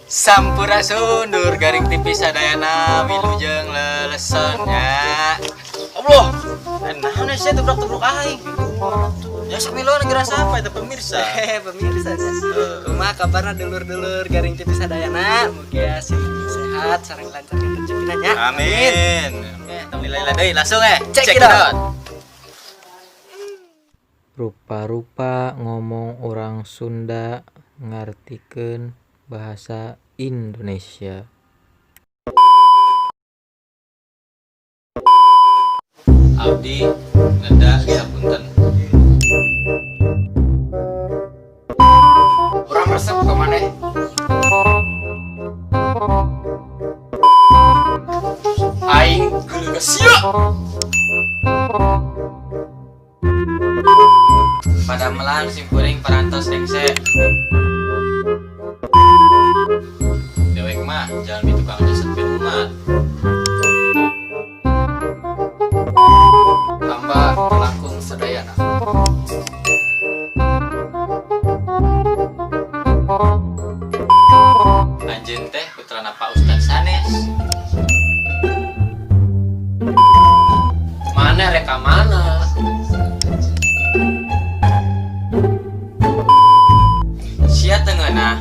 Sampurasundur garing tipis sadayana wilujeng lelesonnya. Allah, nah sih tubruk-tubruk aing. Ya samilo ngerasa apa itu pemirsa? Pemirsa rumah kabarna dulur-dulur garing tipis sadayana mugia sehat sareng lancar rezekinya nya. Amin. Tong nilai deui langsung Check it out. Rupa-rupa ngomong orang Sunda ngartikeun bahasa Indonesia. Abdi ngeda dihapunten. Urang resep ka maneh. Aing geuleuh sia. Pada melan simpuring parantos dengse. Dewek mah jangan di tukang jasad bin umat. Hamba langkung sedayana. Anjeun teh putrana Pak Ustaz sanes. Mana reka mana? Sia tengenah.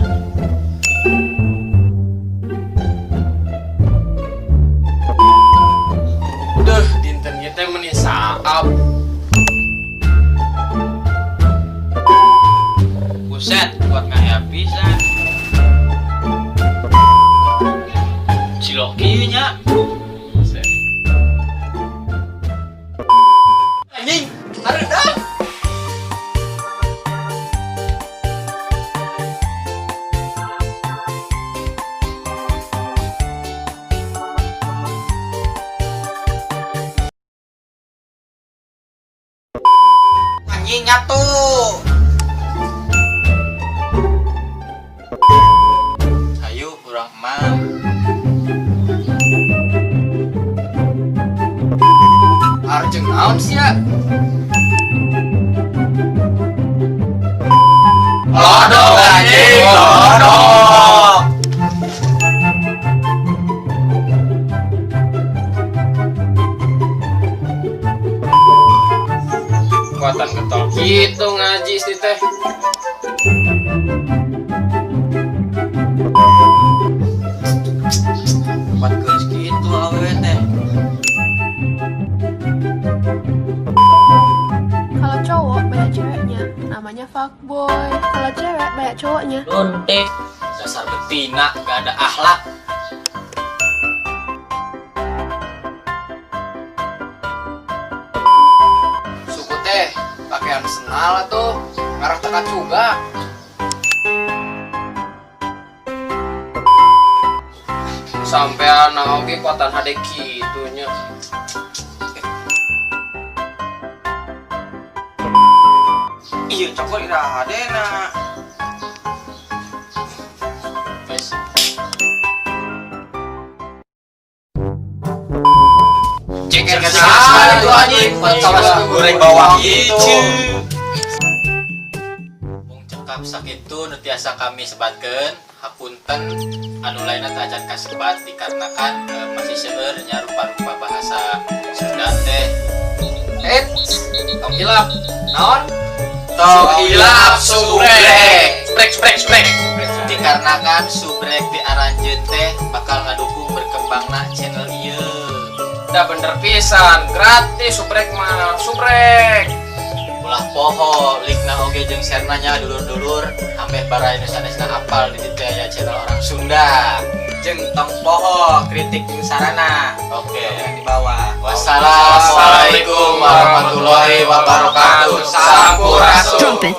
Duh, dinten ieu teh meuni saab. Buset, kuat ngaya pisan. Cilok ieu nya. Buset. Anjing, hareudak. Anjing nyatu. Hayu urang mah. Arjeng naon sia? Lodok anjing, lodok. Kuatan getol gitu ngaji isti teh. Kuat geus kitu awewe teh. Kalau cowok banyak ceweknya, namanya fuckboy. Kalau cewek banyak cowoknya. Lonte. Dasar betina gak ada akhlak. Suku teh pakaian senal tuh ngarah teka juga. Sampean oge kuatan hade kitu nya. Iya, cokol ira hadena. Wes. Cek sekali tuh anjing, kawas goreng bawang gitu. Bung cekap sakitu nu tiasa kami sebatkeun, hapunten anu lainna teh acan kasebat dikarenakan masih seueur nya rupa-rupa bahasa Sunda teh. Tong hilap. Naon? Tong hilap subrek. Sprek. Dikarenakan subrek diaranjeun teh bakal ngadukung berkembangna channel ieu. Da bener pisan, gratis subrek mah, subrek. Ulah poho, likna oge jeung sharena nya dulur-dulur, ambeh bara sanesna hafal di ditu aya channel orang Sunda. Jeung tong poho, kritik jeung sarana. Oke, yang di bawah. Wassalamualaikum warahmatullahi wabarakatuh. Sampurasun.